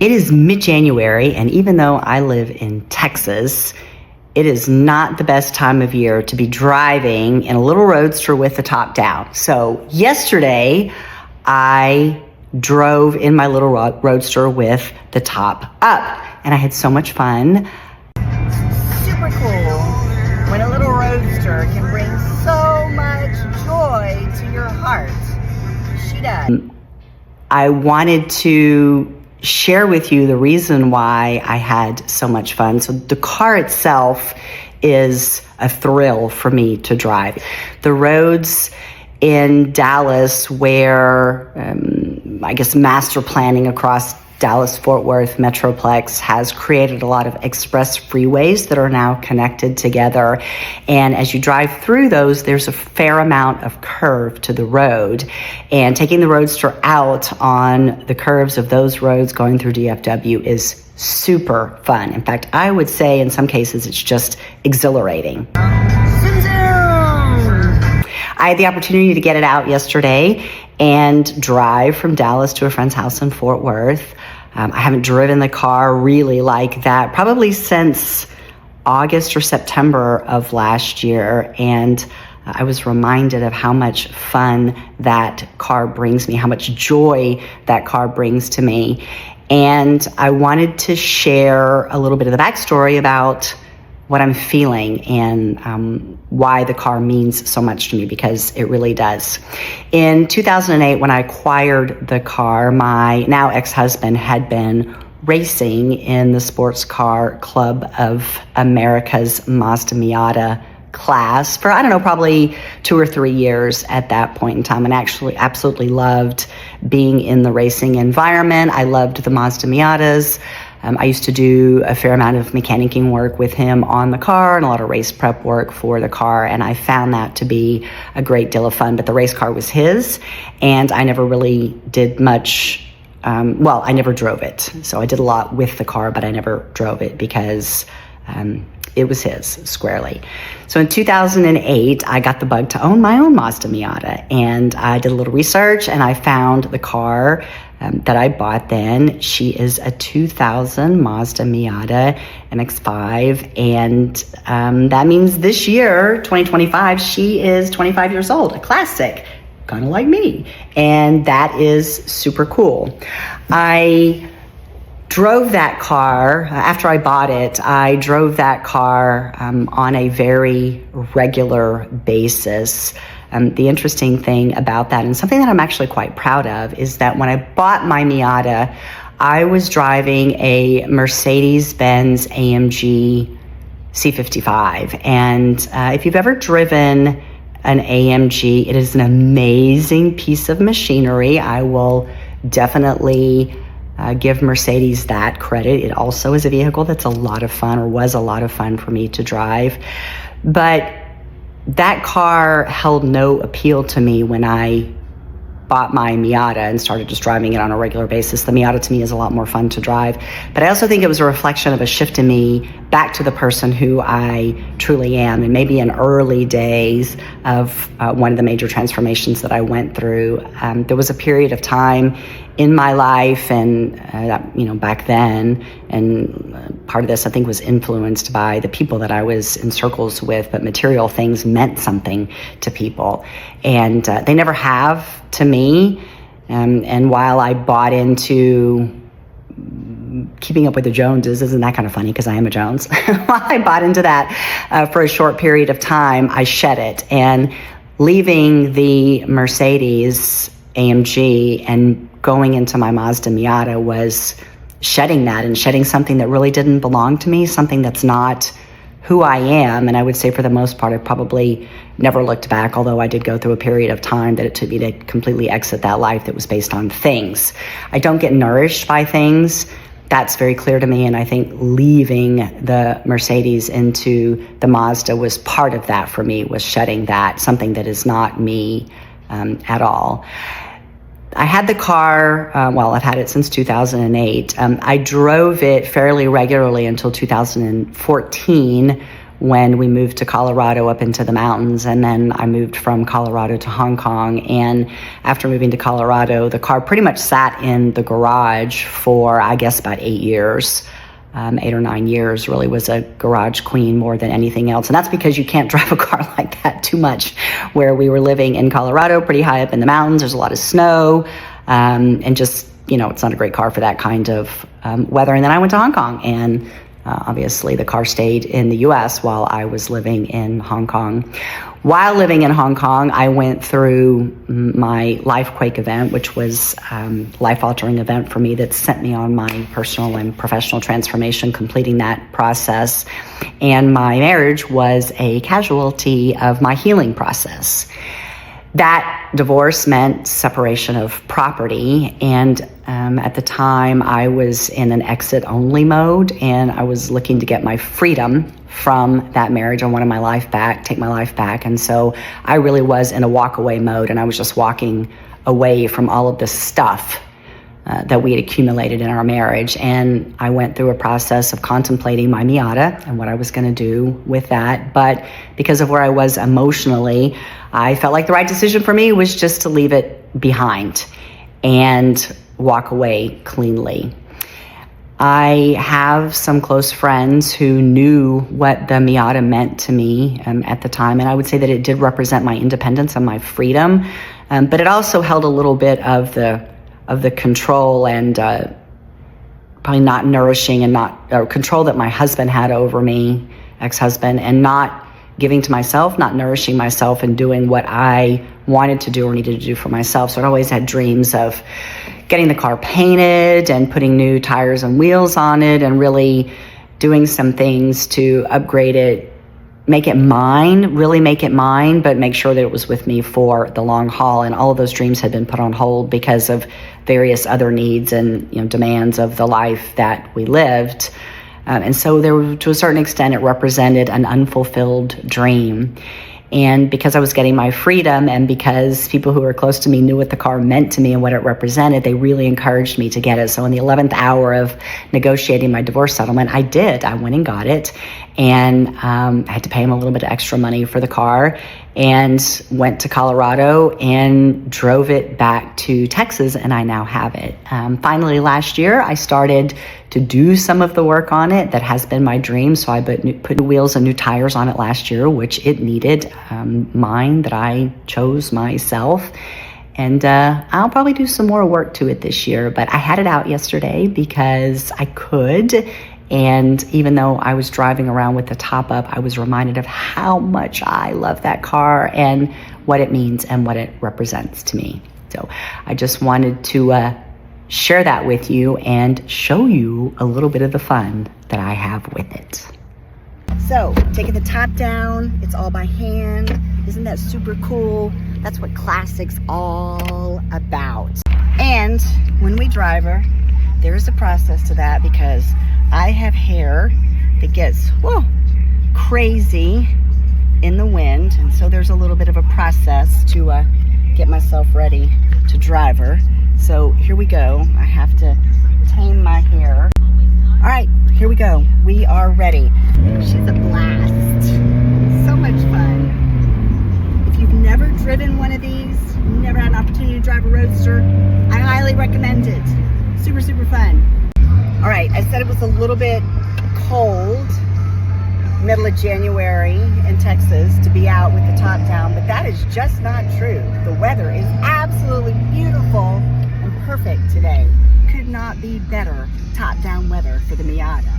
It is mid-January, and even though I live in Texas, it is not the best time of year to be driving in a little roadster with the top down. So yesterday, I drove in my little roadster with the top up, and I had so much fun. Super cool when a little roadster can bring so much joy to your heart. She does. I wanted to share with you the reason why I had so much fun. So the car itself is a thrill for me to drive. The roads in Dallas where I guess master planning across Dallas-Fort Worth Metroplex has created a lot of express freeways that are now connected together. And as you drive through those, there's a fair amount of curve to the road. And taking the roadster out on the curves of those roads going through DFW is super fun. In fact, I would say in some cases it's just exhilarating. I had the opportunity to get it out yesterday and drive from Dallas to a friend's house in Fort Worth. I haven't driven the car really like that probably since August or September of last year, and I was reminded of how much fun that car brings me, how much joy that car brings to me. And I wanted to share a little bit of the backstory about what I'm feeling and why the car means so much to me, because it really does. In 2008, when I acquired the car, my now ex-husband had been racing in the Sports Car Club of America's Mazda Miata class for, I don't know, probably 2 or 3 years at that point in time, and actually absolutely loved being in the racing environment. I loved the Mazda Miatas. I used to do a fair amount of mechanicking work with him on the car and a lot of race prep work for the car, and I found that to be a great deal of fun. But the race car was his, and I never really did much. I never drove it. So I did a lot with the car, but I never drove it because it was his squarely. So in 2008, I got the bug to own my own Mazda Miata, and I did a little research and I found the car that I bought then. She is a 2000 Mazda Miata MX-5, and that means this year, 2025, she is 25 years old, a classic, kind of like me, and that is super cool. I drove that car, after I bought it, I drove that car on a very regular basis. The interesting thing about that, and something that I'm actually quite proud of, is that when I bought my Miata, I was driving a Mercedes-Benz AMG C55. And if you've ever driven an AMG, it is an amazing piece of machinery. I will definitely give Mercedes that credit. It also is a vehicle that's a lot of fun, or was a lot of fun for me to drive. But that car held no appeal to me when I bought my Miata and started just driving it on a regular basis. The Miata to me is a lot more fun to drive. But I also think it was a reflection of a shift in me back to the person who I truly am. And maybe in early days of one of the major transformations that I went through, there was a period of time in my life and back then, and part of this I think was influenced by the people that I was in circles with, but material things meant something to people, and they never have to me. And while I bought into keeping up with the Joneses, isn't that kind of funny because I am a Jones? While I bought into that for a short period of time, I shed it, and leaving the Mercedes AMG and going into my Mazda Miata was shedding that, and shedding something that really didn't belong to me, something that's not who I am. And I would say for the most part, I probably never looked back, although I did go through a period of time that it took me to completely exit that life that was based on things. I don't get nourished by things. That's very clear to me, and I think leaving the Mercedes into the Mazda was part of that for me, was shedding that, something that is not me at all. I had the car, I've had it since 2008. I drove it fairly regularly until 2014, when we moved to Colorado up into the mountains. And then I moved from Colorado to Hong Kong. And after moving to Colorado, the car pretty much sat in the garage for, I guess, about 8 years. 8 or 9 years, really was a garage queen more than anything else. And that's because you can't drive a car like that too much. Where we were living in Colorado, pretty high up in the mountains, there's a lot of snow, and just, it's not a great car for that kind of weather. And then I went to Hong Kong, and obviously the car stayed in the US while I was living in Hong Kong. While living in Hong Kong, I went through my Lifequake event, which was a life-altering event for me that sent me on my personal and professional transformation, completing that process. And my marriage was a casualty of my healing process. That divorce meant separation of property, and at the time I was in an exit-only mode, and I was looking to get my freedom from that marriage. I wanted my life back, take my life back, and so I really was in a walk-away mode, and I was just walking away from all of the stuff that we had accumulated in our marriage. And I went through a process of contemplating my Miata and what I was going to do with that. But because of where I was emotionally, I felt like the right decision for me was just to leave it behind and walk away cleanly. I have some close friends who knew what the Miata meant to me at the time, and I would say that it did represent my independence and my freedom, but it also held a little bit of the control and probably not nourishing and not control that my husband had over me, ex-husband, and not giving to myself, not nourishing myself and doing what I wanted to do or needed to do for myself. So I always had dreams of getting the car painted and putting new tires and wheels on it and really doing some things to upgrade it, make it mine, really make it mine, but make sure that it was with me for the long haul. And all of those dreams had been put on hold because of various other needs and demands of the life that we lived. And so to a certain extent, it represented an unfulfilled dream. And because I was getting my freedom, and because people who were close to me knew what the car meant to me and what it represented, they really encouraged me to get it. So in the 11th hour of negotiating my divorce settlement, I did. I went and got it, and I had to pay him a little bit of extra money for the car, and went to Colorado and drove it back to Texas, and I now have it. Finally, last year, I started to do some of the work on it that has been my dream. So I put new wheels and new tires on it last year, which it needed, mine that I chose myself. And I'll probably do some more work to it this year, but I had it out yesterday because I could. And even though I was driving around with the top up, I was reminded of how much I love that car and what it means and what it represents to me. So I just wanted to share that with you and show you a little bit of the fun that I have with it. So taking the top down, it's all by hand. Isn't that super cool? That's what classic's all about. And when we drive her, there's a process to that because I have hair that gets crazy in the wind, and so there's a little bit of a process to get myself ready to drive her. So here we go. I have to tame my hair. All right, here we go. We are ready. She's a blast. So much fun. If you've never driven one of these, never had an opportunity to drive a roadster, I highly recommend it. Super, super fun. All right, I said it was a little bit cold, middle of January in Texas, to be out with the top down, but that is just not true. The weather is absolutely beautiful and perfect today. Could not be better top down weather for the Miata.